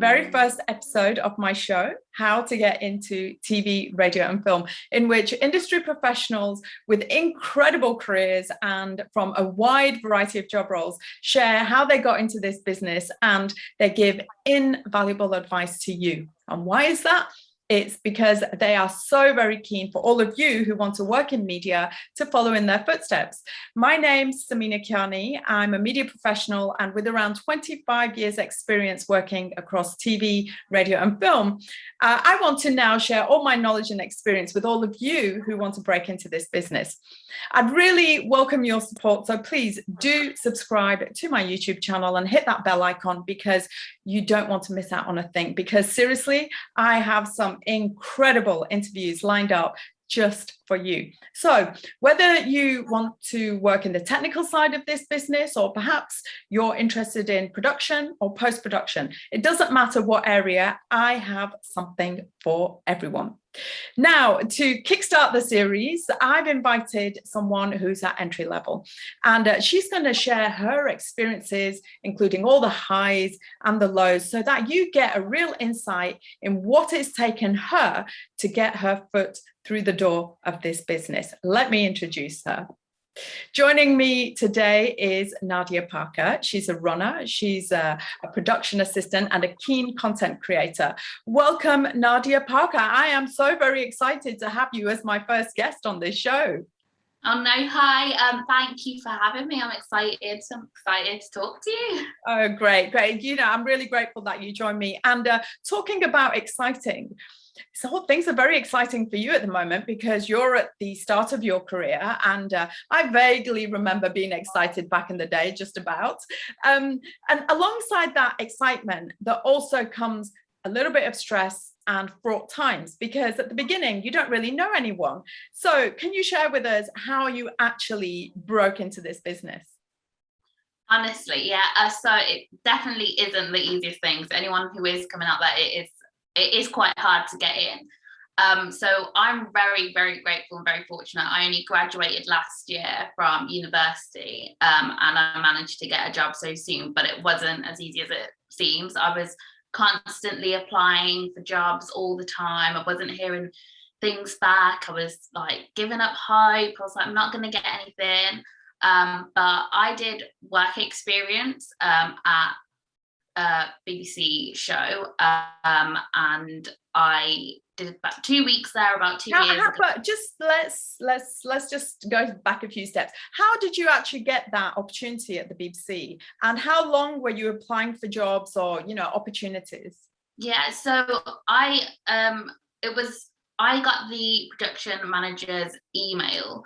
very first episode of my show, How to Get into TV, Radio and Film, in which industry professionals with incredible careers and from a wide variety of job roles share how they got into this business, and they give invaluable advice to you. And why is that? It's because they are so very keen for all of you who want to work in media to follow in their footsteps. My name's Samina Kiyani. I'm a media professional, and with around 25 years experience working across TV, radio and film, I want to now share all my knowledge and experience with all of you who want to break into this business. I'd really welcome your support, so please do subscribe to my YouTube channel and hit that bell icon, because you don't want to miss out on a thing. Because seriously, I have some incredible interviews lined up just for you. So whether you want to work in the technical side of this business, or perhaps you're interested in production or post-production, it doesn't matter what area, I have something for everyone. Now, to kickstart the series, I've invited someone who's at entry level, and she's going to share her experiences, including all the highs and the lows, so that you get a real insight in what it's taken her to get her foot through the door of this business. Let me introduce her. Joining me today is Nadiya Parkar. She's a runner, she's a production assistant and a keen content creator. Welcome, Nadiya Parkar. I am so very excited to have you as my first guest on this show. Oh no, hi. Thank you for having me. I'm excited. So excited to talk to you. Oh, great. You know, I'm really grateful that you joined me. And talking about exciting, so things are very exciting for you at the moment, because you're at the start of your career, and I vaguely remember being excited back in the day, just about. And alongside that excitement, there also comes a little bit of stress and fraught times, because at the beginning you don't really know anyone. So can you share with us how you actually broke into this business? Honestly, yeah. So it definitely isn't the easiest thing. So anyone who is coming out there, it is quite hard to get in. So I'm very, very grateful and very fortunate. I only graduated last year from university, and I managed to get a job so soon, but it wasn't as easy as it seems. I was constantly applying for jobs all the time. I wasn't hearing things back. I was like giving up hope. I was like, I'm not going to get anything. But I did work experience at BBC show, and I did about 2 weeks there, about 2 years ago. But just let's just go back a few steps. How did you actually get that opportunity at the BBC, and how long were you applying for jobs or opportunities? Yeah, so I got the production manager's email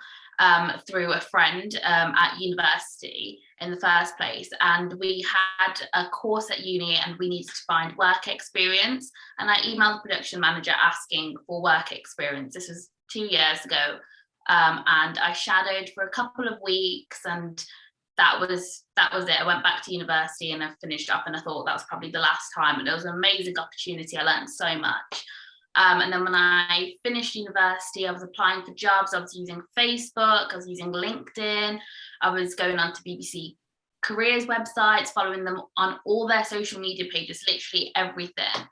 through a friend at university in the first place, and we had a course at uni and we needed to find work experience, and I emailed the production manager asking for work experience. This was 2 years ago, and I shadowed for a couple of weeks, and that was it. I went back to university and I finished up, and I thought that was probably the last time, and it was an amazing opportunity. I learned so much. And then when I finished university, I was applying for jobs. I was using Facebook, I was using LinkedIn, I was going on to BBC careers websites, following them on all their social media pages, literally everything.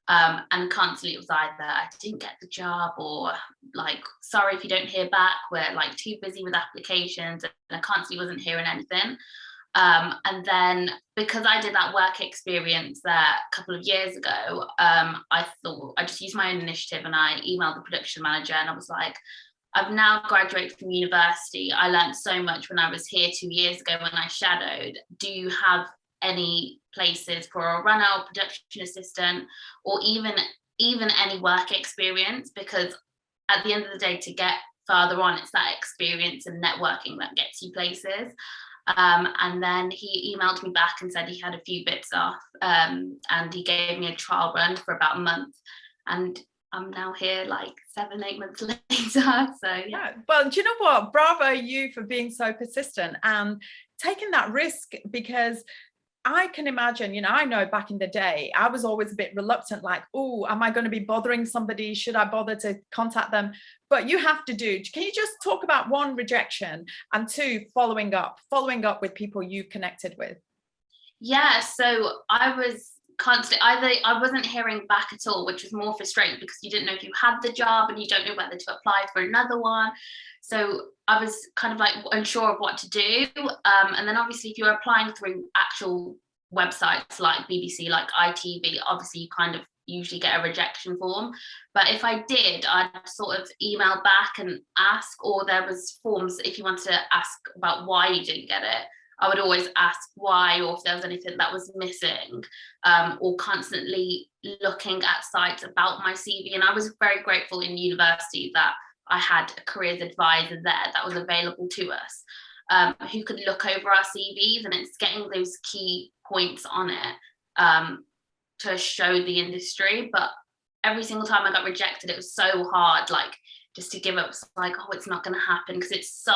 And constantly it was either I didn't get the job, or like, sorry if you don't hear back, we're like too busy with applications, and I constantly wasn't hearing anything. And then because I did that work experience there a couple of years ago, I thought I just used my own initiative, and I emailed the production manager and I was like, I've now graduated from university. I learned so much when I was here 2 years ago when I shadowed. Do you have any places for a runner or production assistant, or even any work experience? Because at the end of the day, to get further on, it's that experience and networking that gets you places. And then he emailed me back and said he had a few bits off, and he gave me a trial run for about a month, and I'm now here like 7-8 months later. So yeah. Well, do you know what? Bravo you for being so persistent and taking that risk, because I can imagine, I know back in the day, I was always a bit reluctant, like, oh, am I going to be bothering somebody? Should I bother to contact them? But you have to do. Can you just talk about one, rejection, and two, following up with people you connected with? Yeah, so I was constant, either I wasn't hearing back at all, which was more frustrating because you didn't know if you had the job and you don't know whether to apply for another one. So I was kind of like unsure of what to do. And then obviously if you're applying through actual websites like BBC, like ITV, obviously you kind of usually get a rejection form. But if I did, I'd sort of email back and ask, or there was forms if you wanted to ask about why you didn't get it. I would always ask why, or if there was anything that was missing, or constantly looking at sites about my CV. And I was very grateful in university that I had a careers advisor there that was available to us, who could look over our CVs, and it's getting those key points on it to show the industry. But every single time I got rejected, it was so hard, like just to give up. It's like, oh, it's not going to happen, because it's so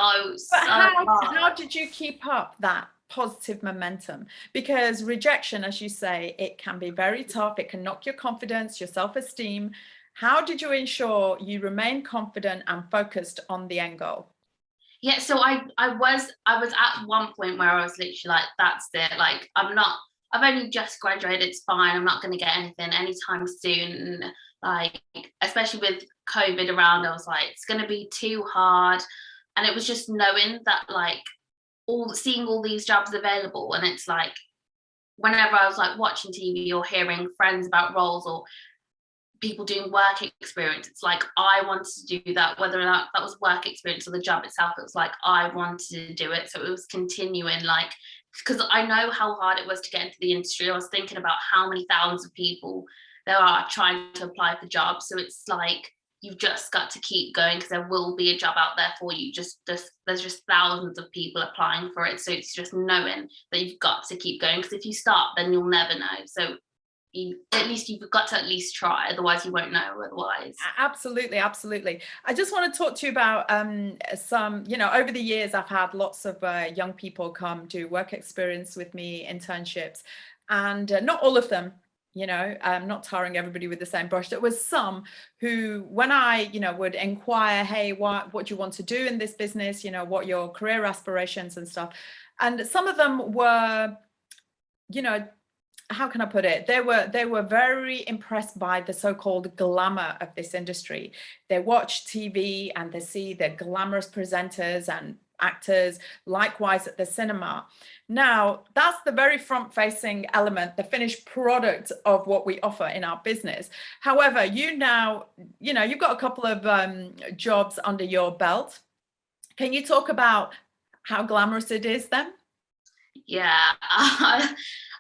hard. How did you keep up that positive momentum? Because rejection, as you say, it can be very tough. It can knock your confidence, your self-esteem. How did you ensure you remain confident and focused on the end goal? Yeah, so I was at one point where I was literally like, that's it, like I've only just graduated, it's fine, I'm not going to get anything anytime soon. Like, especially with COVID around, I was like, it's going to be too hard. And it was just knowing that, like, seeing all these jobs available, and it's like, whenever I was like watching TV or hearing friends about roles or people doing work experience, it's like I wanted to do that, whether or not that was work experience or the job itself. It was like I wanted to do it. So it was continuing, like, because I know how hard it was to get into the industry. I was thinking about how many thousands of people there are trying to apply for jobs. So it's like you've just got to keep going, because there will be a job out there for you. There's just thousands of people applying for it. So it's just knowing that you've got to keep going, because if you stop, then you'll never know. So at least you've got to at least try, otherwise you won't know otherwise. Absolutely. I just want to talk to you about some, over the years I've had lots of young people come do work experience with me, internships, and not all of them, I'm not tarring everybody with the same brush. There was some who, when I would inquire, hey, what do you want to do in this business, what your career aspirations and stuff, and some of them were, how can I put it? They were very impressed by the so-called glamour of this industry. They watch TV and they see the glamorous presenters and actors, likewise at the cinema. Now, that's the very front-facing element, the finished product of what we offer in our business. However, you've got a couple of jobs under your belt. Can you talk about how glamorous it is then? Yeah.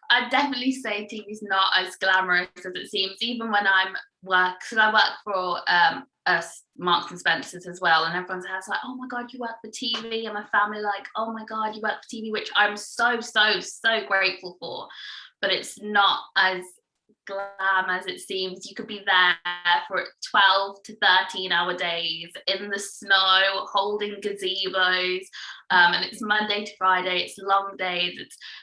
I'd definitely say TV is not as glamorous as it seems, even when I work for Marks and Spencer's as well, and everyone's house like, oh my god, you work for TV, and my family like, oh my god, you work for TV, which I'm so grateful for. But it's not as glam as it seems. You could be there for 12 to 13-hour days in the snow, holding gazebos, and it's Monday to Friday, it's long days.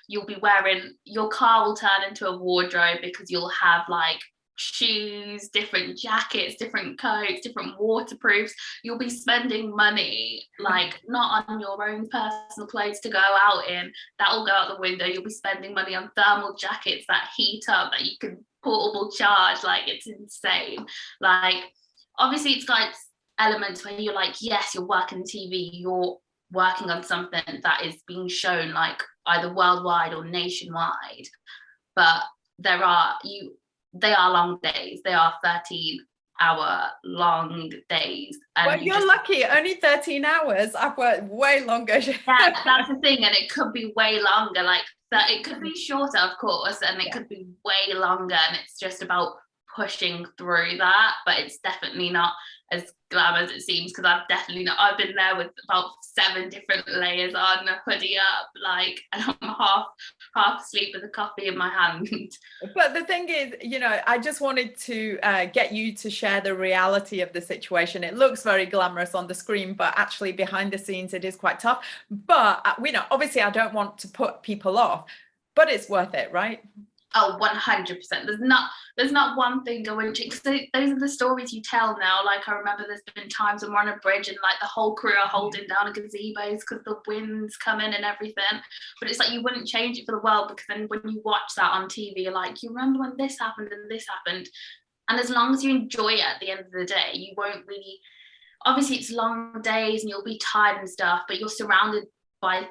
You'll be wearing, your car will turn into a wardrobe, because you'll have like shoes, different jackets, different coats, different waterproofs. You'll be spending money, like, not on your own personal clothes to go out in, that will go out the window. You'll be spending money on thermal jackets that heat up, that you can portable charge. Like, it's insane. Like, obviously it's got elements where you're like, yes, you're working TV, you're working on something that is being shown like either worldwide or nationwide, but they are long days. They are 13-hour long days. And well, you're lucky, only 13 hours. I've worked way longer. Yeah, that's the thing, and it could be way longer. Like that, it could be shorter, of course, and it could be way longer. And it's just about pushing through that. But it's definitely not as glam as it seems, because I've been there with about 7 different layers on, a hoodie up, like, and I'm half asleep with a coffee in my hand. But the thing is, I just wanted to get you to share the reality of the situation. It looks very glamorous on the screen, but actually behind the scenes it is quite tough. But obviously I don't want to put people off, but it's worth it, right? Oh, 100%. There's not one thing I wouldn't change, because those are the stories you tell now. Like, I remember there's been times when we're on a bridge and like the whole crew are holding down a gazebos because the wind's coming and everything. But it's like, you wouldn't change it for the world, because then when you watch that on TV, you're like, you remember when this happened and this happened. And as long as you enjoy it at the end of the day, you won't really, obviously it's long days and you'll be tired and stuff, but you're surrounded by,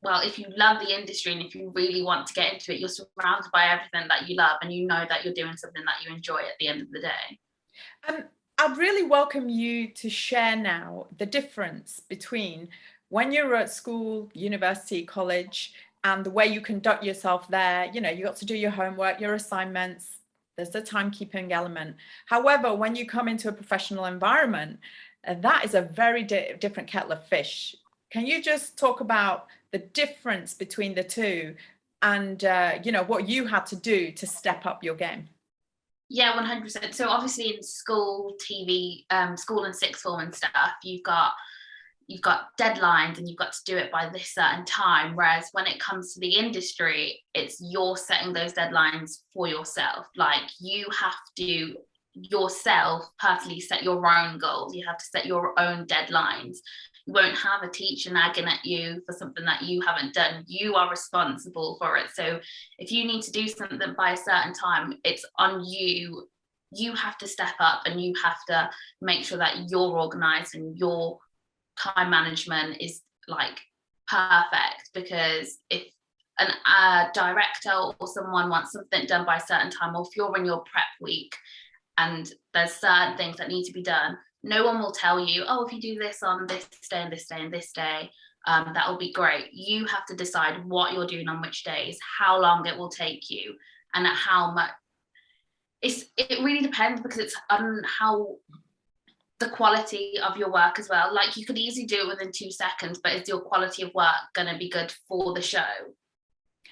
well, if you love the industry and if you really want to get into it, you're surrounded by everything that you love, and you know that you're doing something that you enjoy at the end of the day. I'd really welcome you to share now the difference between when you're at school, university, college, and the way you conduct yourself there. You know, you got to do your homework, your assignments, there's the timekeeping element. However, when you come into a professional environment, that is a very different kettle of fish. Can you just talk about the difference between the two, and you know, what you had to do to step up your game? Yeah, 100%. So obviously in school, TV, school and sixth form and stuff, you've got deadlines and you've got to do it by this certain time. Whereas when it comes to the industry, it's you're setting those deadlines for yourself. Like, you have to yourself personally set your own goals. You have to set your own deadlines. You won't have a teacher nagging at you for something that you haven't done. You are responsible for it. So if you need to do something by a certain time, it's on you. You have to step up and you have to make sure that you're organized and your time management is like perfect. Because if a director or someone wants something done by a certain time, or if you're in your prep week and there's certain things that need to be done, no one will tell you, oh, if you do this on this day and this day and this day, that will be great. You have to decide what you're doing on which days, how long it will take you, and at how much. It really depends, because it's on how the quality of your work as well. Like, you could easily do it within 2 seconds, but is your quality of work going to be good for the show?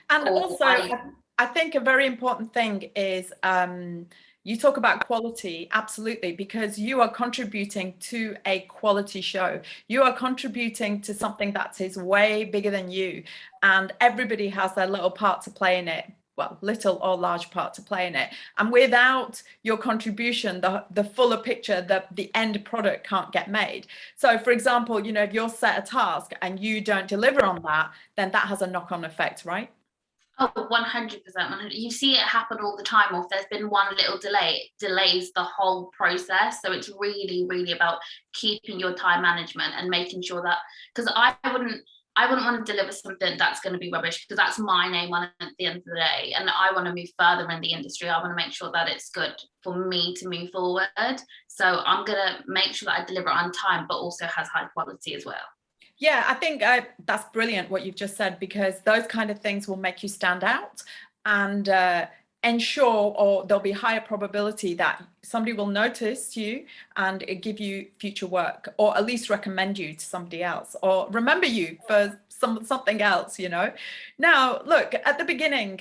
And also, I think a very important thing is, you talk about quality, absolutely, because you are contributing to a quality show. You are contributing to something that is way bigger than you, and everybody has their little part to play in it. Well, little or large part to play in it. And without your contribution, the fuller picture, the end product can't get made. So for example, you know, if you're set a task and you don't deliver on that, then that has a knock-on effect, right? Oh, 100%. You see it happen all the time. Or if there's been one little delay, it delays the whole process. So it's really, really about keeping your time management and making sure that, because I wouldn't want to deliver something that's going to be rubbish, because that's my name on it at the end of the day. And I want to move further in the industry. I want to make sure that it's good for me to move forward. So I'm going to make sure that I deliver on time, but also has high quality as well. Yeah, I think that's brilliant what you've just said, because those kind of things will make you stand out and ensure, or there'll be higher probability that somebody will notice you and give you future work, or at least recommend you to somebody else, or remember you for something else, you know. Now, look, at the beginning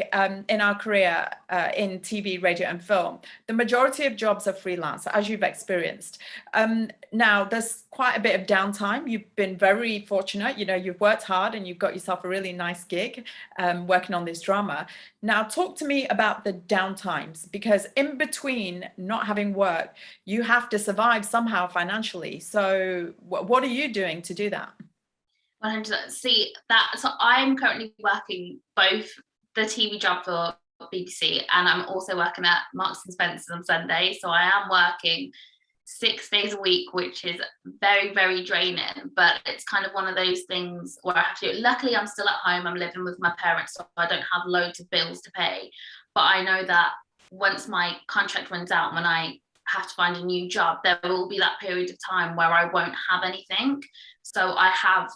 in our career in TV, radio and film, the majority of jobs are freelance, as you've experienced. Now, there's quite a bit of downtime. You've been very fortunate, you know, you've worked hard and you've got yourself a really nice gig working on this drama. Now, talk to me about the downtimes, because in between not having work, you have to survive somehow financially. So what are you doing to do that? 100%. See that, so I'm currently working both the TV job for BBC, and I'm also working at Marks and Spencer's on Sunday. So I am working 6 days a week, which is very, very draining. But it's kind of one of those things where I have to do it. Luckily, I'm still at home. I'm living with my parents, so I don't have loads of bills to pay. But I know that once my contract runs out, when I have to find a new job, there will be that period of time where I won't have anything. So I have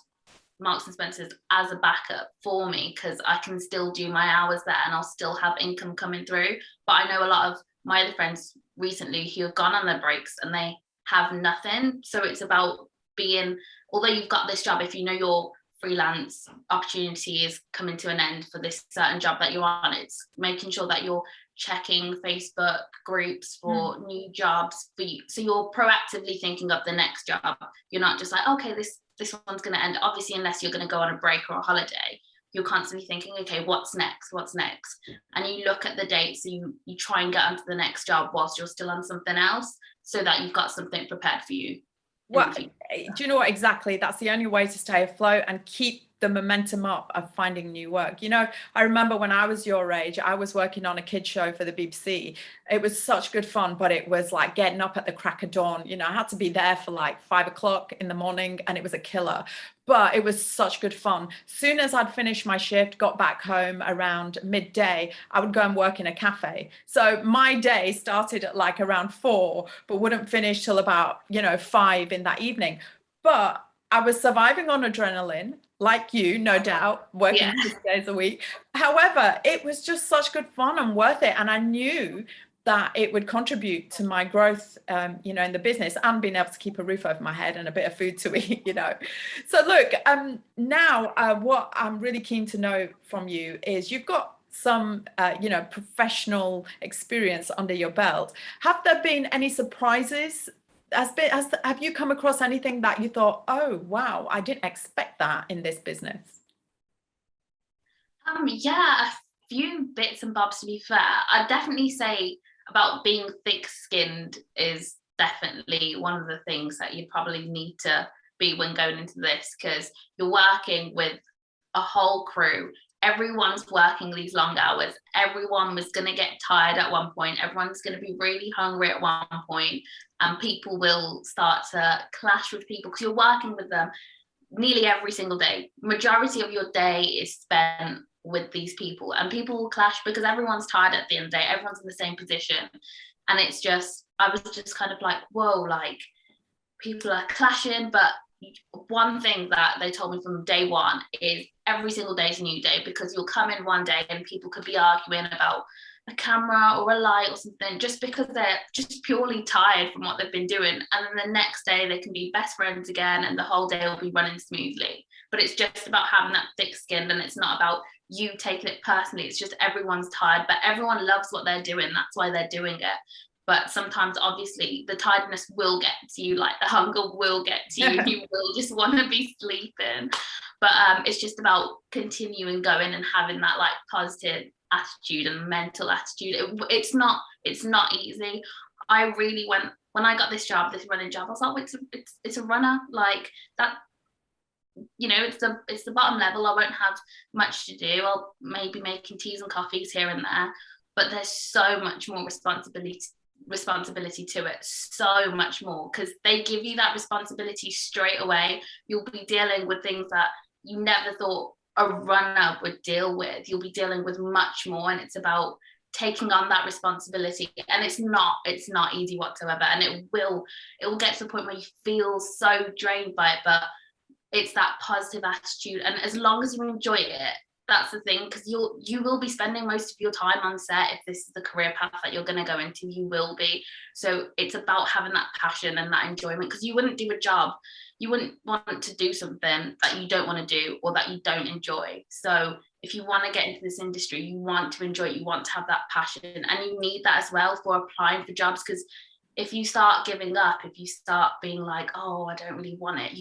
Marks and Spencer's as a backup for me, because I can still do my hours there and I'll still have income coming through. But I know a lot of my other friends recently who have gone on their breaks and they have nothing. So it's about being, although you've got this job, if you know your freelance opportunity is coming to an end for this certain job that you're on, it's making sure that you're checking Facebook groups for new jobs for you. So you're proactively thinking of the next job. You're not just like, okay, this one's going to end, obviously, unless you're going to go on a break or a holiday. you're constantly thinking, okay, what's next, and you look at the dates, so you try and get onto the next job whilst you're still on something else, so that you've got something prepared for you. Well, do you know what, exactly, that's the only way to stay afloat and keep the momentum up of finding new work. You know, I remember when I was your age, I was working on a kids show for the BBC. It was such good fun, but it was like getting up at the crack of dawn. You know, I had to be there for like 5 o'clock in the morning, and it was a killer, but it was such good fun. Soon as I'd finished my shift, got back home around midday, I would go and work in a cafe. So my day started at like around 4, but wouldn't finish till about, you know, 5 in that evening. But I was surviving on adrenaline, like you, no doubt, working 6 days a week. However, it was just such good fun and worth it. And I knew that it would contribute to my growth, you know, in the business, and being able to keep a roof over my head and a bit of food to eat, you know. So look, now what I'm really keen to know from you is, you've got some, you know, professional experience under your belt. Have there been any surprises? Have you come across anything that you thought, oh, wow, I didn't expect that in this business? Yeah, a few bits and bobs, to be fair. I'd definitely say about being thick-skinned is definitely one of the things that you probably need to be when going into this, because you're working with a whole crew. Everyone's working these long hours. Everyone was going to get tired at one point. Everyone's going to be really hungry at one point, and people will start to clash with people because you're working with them nearly every single day. Majority of your day is spent with these people, and people will clash because everyone's tired at the end of the day. Everyone's in the same position, and it's just, I was just kind of like, whoa, like people are clashing. But one thing that they told me from day one is every single day is a new day, because you'll come in one day and people could be arguing about a camera or a light or something, just because they're just purely tired from what they've been doing, and then the next day they can be best friends again and the whole day will be running smoothly. But it's just about having that thick skin, and it's not about you taking it personally. It's just everyone's tired, but everyone loves what they're doing, that's why they're doing it. But sometimes obviously the tiredness will get to you, like the hunger will get to you. You will just want to be sleeping. But it's just about continuing going and having that like positive attitude and mental attitude. It's not easy. I really went, when I got this job, this running job, I was like, it's a runner, like that, you know, it's the bottom level. I won't have much to do. I'll maybe making teas and coffees here and there, but there's so much more responsibility to it, so much more, because they give you that responsibility straight away. You'll be dealing with things that you never thought a runner would deal with. You'll be dealing with much more, and it's about taking on that responsibility, and it's not easy whatsoever, and it will get to the point where you feel so drained by it. But it's that positive attitude, and as long as you enjoy it, that's the thing, because you will be spending most of your time on set. If this is the career path that you're going to go into, you will be. So it's about having that passion and that enjoyment, because you wouldn't do a job, you wouldn't want to do something that you don't want to do or that you don't enjoy. So if you want to get into this industry, you want to enjoy it, you want to have that passion, and you need that as well for applying for jobs. Because if you start giving up, if you start being like, oh, I don't really want it,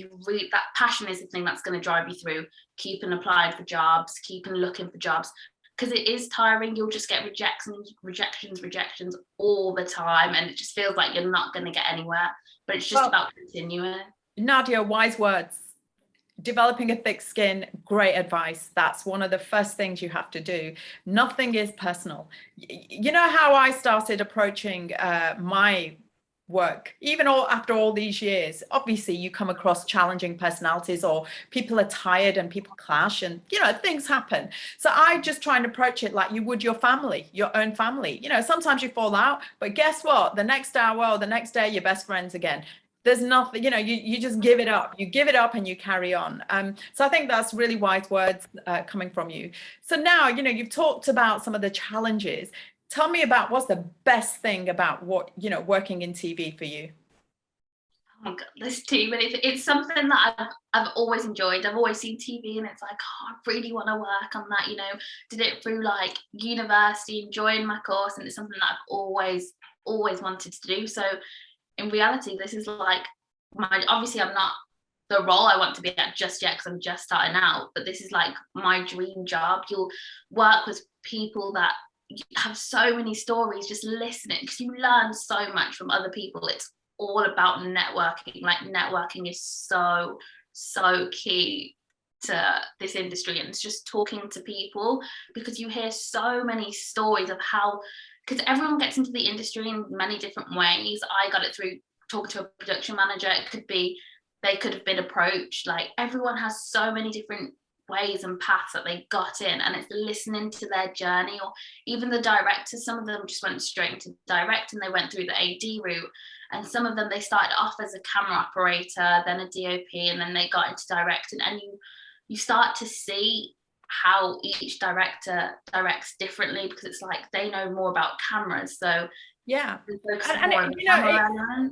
that passion is the thing that's going to drive you through keeping applying for jobs, keeping looking for jobs, because it is tiring. You'll just get rejections all the time, and it just feels like you're not going to get anywhere. But it's just about continuing. Nadia, wise words. Developing a thick skin, great advice. That's one of the first things you have to do. Nothing is personal. You know how I started approaching my work, even after all these years? Obviously you come across challenging personalities, or people are tired and people clash, and you know, things happen. So I just try and approach it like you would your family, your own family. You know, sometimes you fall out, but guess what, the next hour or the next day you're best friends again. There's nothing, you know, you just give it up, and you carry on. So I think that's really wise words coming from you. So now, you know, you've talked about some of the challenges. Tell me about what's the best thing about working in TV for you. Oh my God, there's too many. It's something that I've always enjoyed. I've always seen TV, and it's like, oh, I really want to work on that. You know, did it through like university, enjoying my course, and it's something that I've always wanted to do. So in reality, this is like obviously I'm not the role I want to be at just yet, because I'm just starting out, but this is like my dream job. You'll work with people that have so many stories, just listening, because you learn so much from other people. It's all about networking. Like, networking is so key to this industry, and it's just talking to people, because you hear so many stories of how, because everyone gets into the industry in many different ways. I got it through talking to a production manager. It could be they could have been approached. Like, everyone has so many different ways and paths that they got in, and it's listening to their journey. Or even the directors, some of them just went straight into direct and they went through the AD route, and some of them, they started off as a camera operator, then a DOP, and then they got into directing. And you start to see how each director directs differently, because it's like they know more about cameras, so yeah. And you know,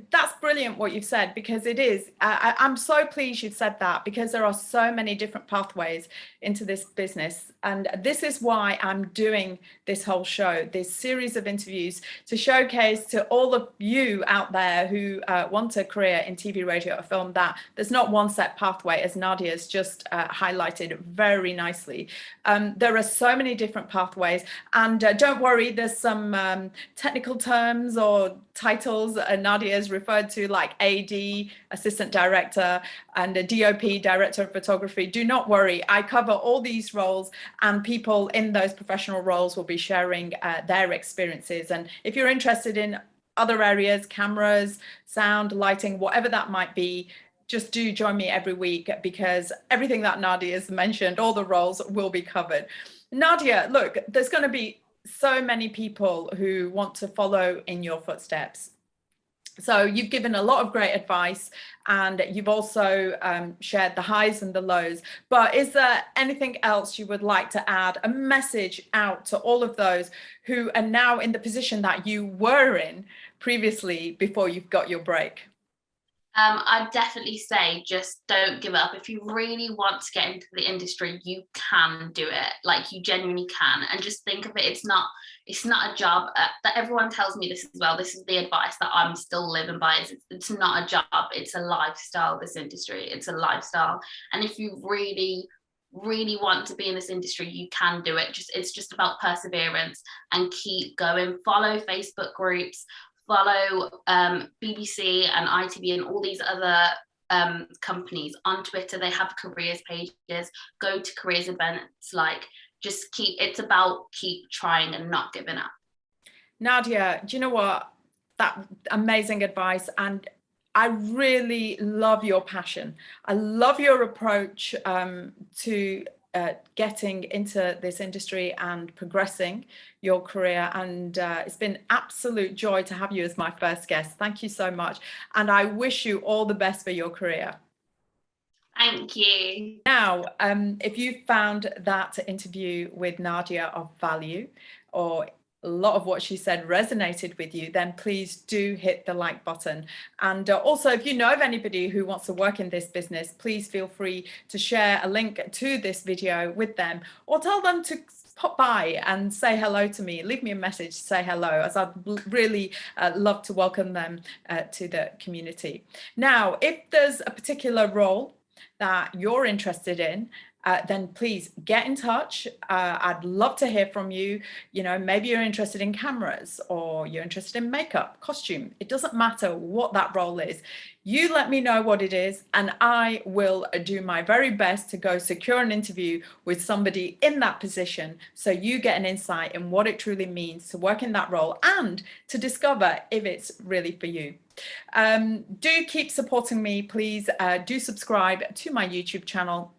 that's brilliant what you've said, because it is. I'm so pleased you've said that, because there are so many different pathways into this business. And this is why I'm doing this whole show, this series of interviews, to showcase to all of you out there who want a career in TV, radio, or film, that there's not one set pathway, as Nadia's just highlighted very nicely. There are so many different pathways. And don't worry, there's some technical terms or titles Nadia has referred to, like AD, assistant director, and a DOP, director of photography. Do not worry, I cover all these roles, and people in those professional roles will be sharing their experiences. And if you're interested in other areas, cameras, sound, lighting, whatever that might be, just do join me every week, because everything that Nadia has mentioned, all the roles will be covered. Nadia, look, there's going to be so many people who want to follow in your footsteps. So you've given a lot of great advice, and you've also shared the highs and the lows. But is there anything else you would like to add, a message out to all of those who are now in the position that you were in previously before you've got your break? I'd definitely say just don't give up. If you really want to get into the industry, you can do it. Like, you genuinely can. And just think of it, it's not a job. That everyone tells me this as well. This is the advice that I'm still living by. It's not a job. It's a lifestyle, this industry. It's a lifestyle. And if you really want to be in this industry, you can do it. It's just about perseverance and keep going. Follow Facebook groups, follow BBC and ITV and all these other companies on Twitter. They have careers pages. Go to careers events. Like, just it's about keep trying and not giving up. Nadia, do you know what? That amazing advice. And I really love your passion. I love your approach to getting into this industry and progressing your career. And it's been absolute joy to have you as my first guest. Thank you so much. And I wish you all the best for your career. Thank you. Now, if you found that interview with Nadia of value, or a lot of what she said resonated with you, then please do hit the like button. And also, if you know of anybody who wants to work in this business, please feel free to share a link to this video with them, or tell them to pop by and say hello to me. Leave me a message, say hello, as I'd really love to welcome them to the community. Now, if there's a particular role that you're interested in, then please get in touch. I'd love to hear from you. You know, maybe you're interested in cameras, or you're interested in makeup, costume. It doesn't matter what that role is. You let me know what it is, and I will do my very best to go secure an interview with somebody in that position, so you get an insight in what it truly means to work in that role, and to discover if it's really for you. Do keep supporting me, please. Do subscribe to my YouTube channel,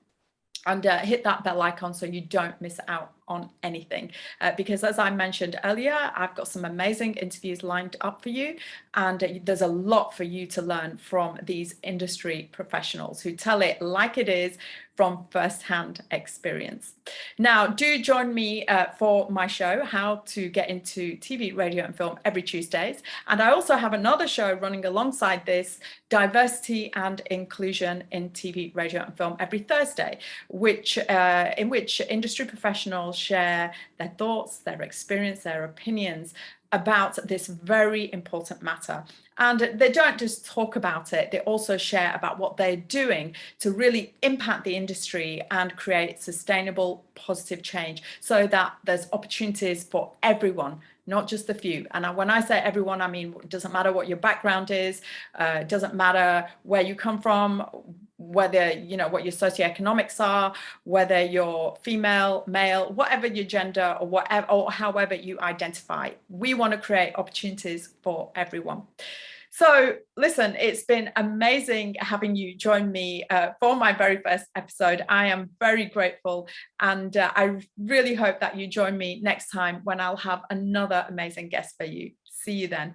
and hit that bell icon so you don't miss out on anything, because as I mentioned earlier, I've got some amazing interviews lined up for you, and there's a lot for you to learn from these industry professionals who tell it like it is from first-hand experience. Now, do join me for my show, How to Get into TV, Radio and Film, every Tuesdays. And I also have another show running alongside this, Diversity and Inclusion in TV, Radio and Film, every Thursday, in which industry professionals share their thoughts, their experience, their opinions about this very important matter. And they don't just talk about it, they also share about what they're doing to really impact the industry and create sustainable, positive change so that there's opportunities for everyone, not just a few. And when I say everyone, I mean, it doesn't matter what your background is, it doesn't matter where you come from, whether, you know, what your socioeconomics are, whether you're female, male, whatever your gender or whatever, or however you identify. We want to create opportunities for everyone. So listen, it's been amazing having you join me for my very first episode. I am very grateful, and I really hope that you join me next time when I'll have another amazing guest for you. See you then.